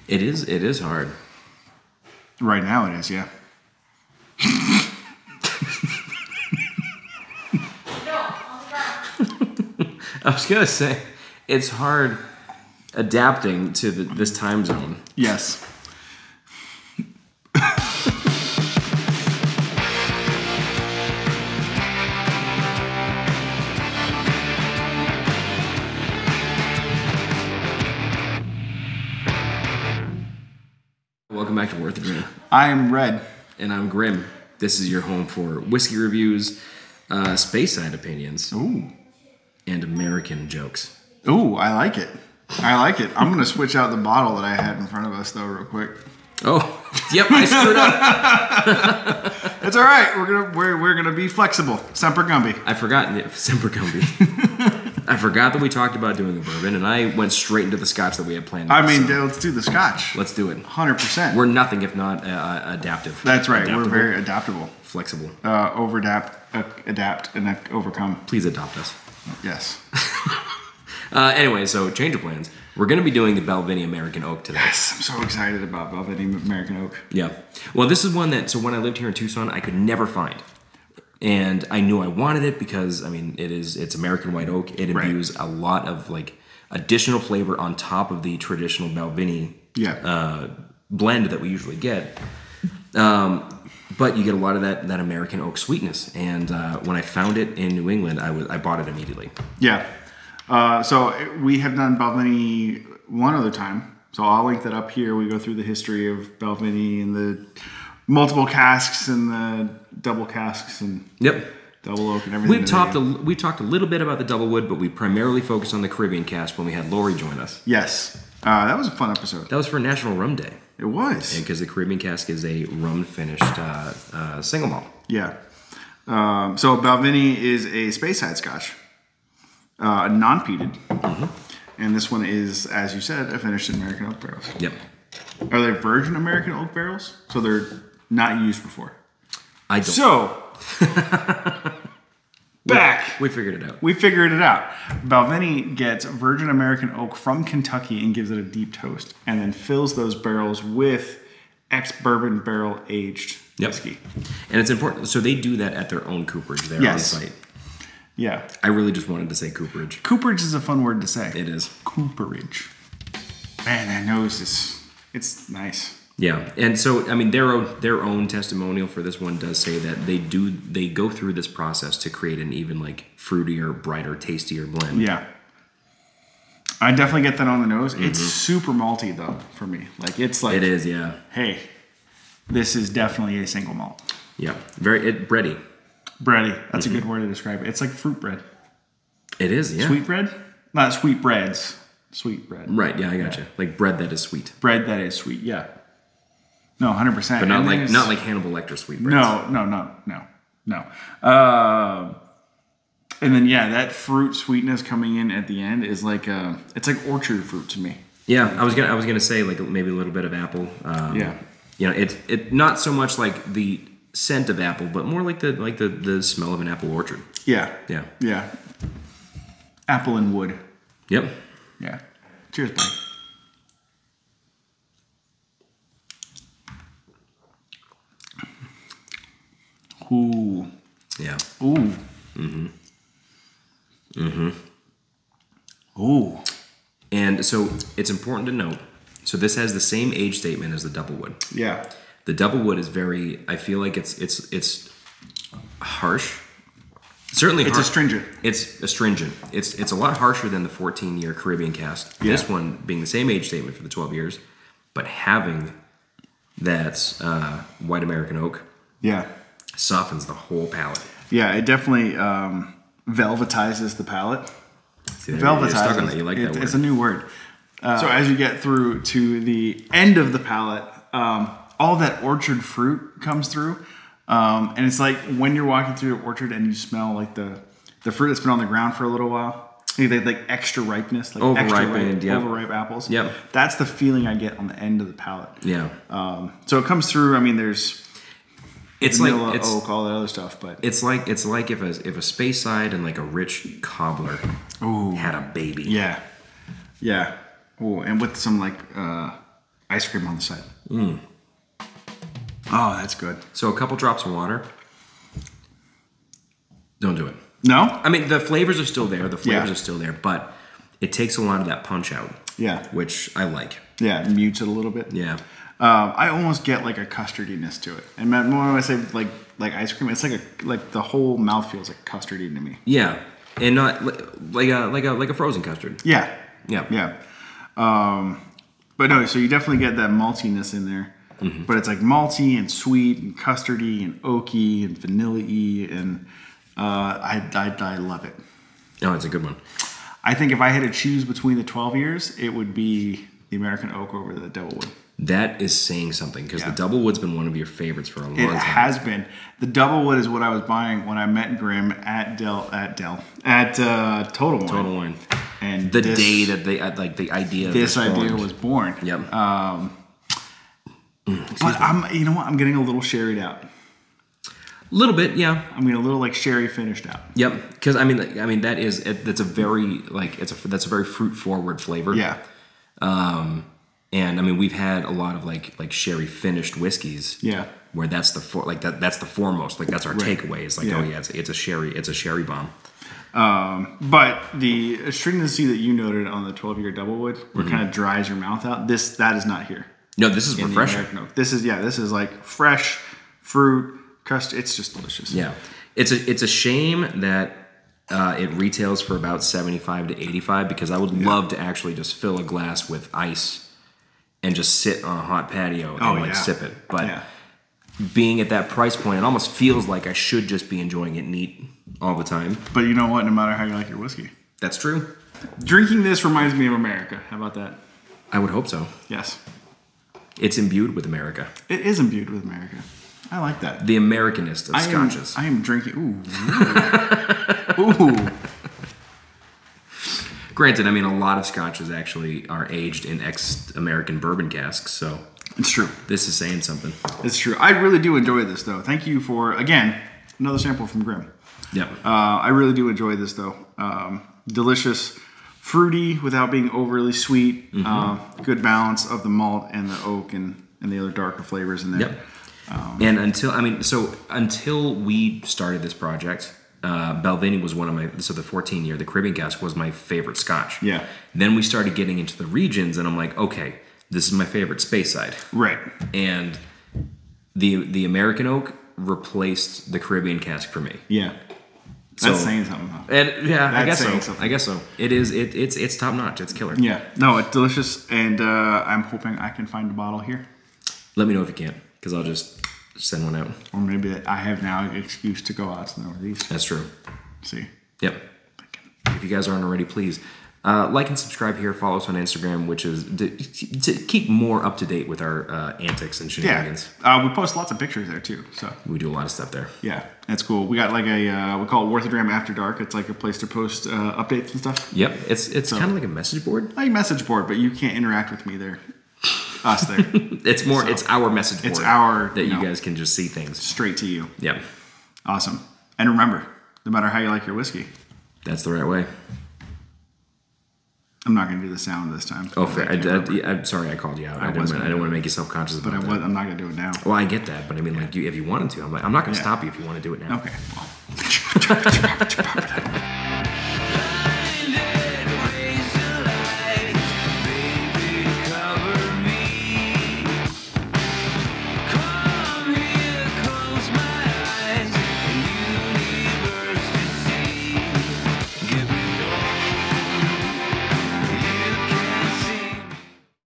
It is hard. Right now it is, yeah. I was gonna say, it's hard adapting to this time zone. Yes. Welcome back to Worth the Dream. I am Red. And I'm Grim. This is your home for whiskey reviews, space side opinions, Ooh. and American jokes. Ooh, I like it. I like it. I'm going to switch out the bottle that I had in front of us, though, real quick. Oh, yep, I screwed up. It's all right. We're gonna be flexible. Semper Gumby. I forgot. Semper Gumby. I forgot that we talked about doing a bourbon, and I went straight into the scotch that we had planned. Let's do the scotch. Let's do it. 100%. We're nothing if not adaptive. That's right. Adaptable. We're very adaptable. Flexible. Adapt, and overcome. Please adopt us. Yes. Anyway, so change of plans. We're going to be doing the Balvenie American Oak today. Yes, I'm so excited about Balvenie American Oak. Yeah. Well, this is one that, so when I lived here in Tucson, I could never find. And I knew I wanted it because, I mean, it's American white oak. It imbues a lot of, like, additional flavor on top of the traditional Balvenie blend that we usually get. But you get a lot of that American oak sweetness. And when I found it in New England, I bought it immediately. Yeah. So we have done Balvenie one other time. So I'll link that up here. We go through the history of Balvenie and the multiple casks and the double casks and double oak and everything. We talked a little bit about the double wood, but we primarily focused on the Caribbean cask when we had Lori join us. Yes. That was a fun episode. That was for National Rum Day. It was. Because the Caribbean cask is a rum-finished single malt. Yeah. So Balvenie is a Speyside Scotch. Non-peated. Mm-hmm. And this one is, as you said, a finished in American oak barrels. Yep. Are they virgin American oak barrels? So they're not used before. I don't. So, we figured it out. We figured it out. Balvenie gets virgin American oak from Kentucky and gives it a deep toast, and then fills those barrels with ex-bourbon barrel aged whiskey. And it's important. So they do that at their own cooperage there on site. Yeah. I really just wanted to say cooperage. Cooperage is a fun word to say. It is. Cooperage. Man, that nose it's nice. Yeah. And so, I mean, their own testimonial for this one does say that they go through this process to create an even, like, fruitier, brighter, tastier blend. Yeah. I definitely get that on the nose. Mm-hmm. It's super malty, though, for me. Like, it's like... It is, yeah. Hey, this is definitely a single malt. Yeah. Bready. Bready. That's a good word to describe it. It's like fruit bread. It is, yeah. Sweet bread? Not sweet breads. Sweet bread. Right, yeah, I gotcha. Like bread that is sweet. Bread that is sweet, yeah. No, 100%. But not like Hannibal Lecter sweet bread. No. And then that fruit sweetness coming in at the end is like it's like orchard fruit to me. Yeah, I was gonna say like maybe a little bit of apple. You know, it not so much like the scent of apple, but more like the smell of an apple orchard. Yeah. Apple and wood. Yep. Yeah. Cheers, buddy. Ooh. Yeah. Ooh. Mm-hmm. Mm-hmm. Ooh. And so it's important to note. So this has the same age statement as the double wood. Yeah. The double wood is very. I feel like it's harsh. Certainly, it's astringent. It's astringent. It's a lot harsher than the 14-year Caribbean cask. Yeah. This one being the same age statement for the 12 years, but having that white American oak. Yeah. Softens the whole palate. Yeah, it definitely velvetizes the palate. See, velvetizes. Stuck on that. You like that word. It's a new word. So as you get through to the end of the palate, all that orchard fruit comes through. And it's like when you're walking through the orchard and you smell like the fruit that's been on the ground for a little while. Like extra ripeness, like overripe apples. Yep. That's the feeling I get on the end of the palate. Yeah. So it comes through. I mean, there's vanilla, oak, all that other stuff, but it's like if a Speyside and like a rich cobbler had a baby. Yeah. Ooh, and with some like ice cream on the side. Oh, that's good. So a couple drops of water. Don't do it. No? I mean, the flavors are still there. The flavors are still there, but it takes a lot of that punch out. Yeah. Which I like. Yeah, it mutes it a little bit. Yeah. I almost get like a custardiness to it. And when I say like ice cream, it's like the whole mouth feels like custardy to me. Yeah. And not like a frozen custard. Yeah. Yeah. Yeah. But no, so you definitely get that maltiness in there. Mm-hmm. But it's like malty and sweet and custardy and oaky and vanilla-y, and I love it. Oh, it's a good one. I think if I had to choose between the 12 years, it would be the American Oak over the Doublewood. That is saying something, because the Doublewood's been one of your favorites for a long time. It has been. The Doublewood is what I was buying when I met Grim at Total Wine. Total Wine. And the day that they the idea. This idea was born. Yep. But you know what? I'm getting a little sherried out. A little bit, yeah. I'm getting a little like sherry finished out. Yep. Because I mean that's a very that's a very fruit forward flavor. Yeah. And I mean we've had a lot of like sherry finished whiskeys. Yeah. Where that's the that's the foremost. Like that's our takeaway. It's like, oh yeah, it's a sherry bomb. But the stringency that you noted on the 12-year Doublewood, where it kind of dries your mouth out, that is not here. No, this is refreshing. This is like fresh fruit, custard. It's just delicious. Yeah, it's a shame that it retails for about $75 to $85, because I would love to actually just fill a glass with ice and just sit on a hot patio and sip it. But being at that price point, it almost feels like I should just be enjoying it neat all the time. But you know what? No matter how you like your whiskey, that's true. Drinking this reminds me of America. How about that? I would hope so. Yes. It's imbued with America. It is imbued with America. I like that. The Americanist of scotches. I am drinking. Ooh. Granted, I mean, a lot of scotches actually are aged in ex-American bourbon casks, so it's true. This is saying something. It's true. I really do enjoy this, though. Thank you for, again, another sample from Grim. Yep. I really do enjoy this, though. Delicious. Fruity without being overly sweet. Mm-hmm. Good balance of the malt and the oak and the other darker flavors in there. Yep. And until we started this project, Balvenie was one of my, the 14-year, the Caribbean cask was my favorite scotch. Yeah. Then we started getting into the regions, and I'm like, okay, this is my favorite Speyside. Right. And the American oak replaced the Caribbean cask for me. Yeah. That's saying something. And I guess so. Something. I guess so. It is. It's top notch. It's killer. Yeah. No, it's delicious, and I'm hoping I can find a bottle here. Let me know if you can, because I'll just send one out. Or maybe I have now an excuse to go out to the Northeast. That's true. See. Yep. If you guys aren't already, please like and subscribe here. Follow us on Instagram, which is to keep more up to date with our antics and shenanigans. Yeah. We post lots of pictures there too. So we do a lot of stuff there. Yeah, that's cool. We got like we call it Worth a Dram After Dark. It's like a place to post updates and stuff. Yep. It's kind of like a message board. Like a message board, but you can't interact with me there. Us there. It's more. So, it's our message board. It's our that you guys can just see things straight to you. Yep. Awesome. And remember, no matter how you like your whiskey, that's the right way. I'm not going to do the sound this time. Oh, fair. I'm sorry I called you out. I didn't want to make you self-conscious about that. But I'm not going to do it now. Well, I get that, but I mean, like, if you wanted to, I'm not going to stop you if you want to do it now. Okay. Well.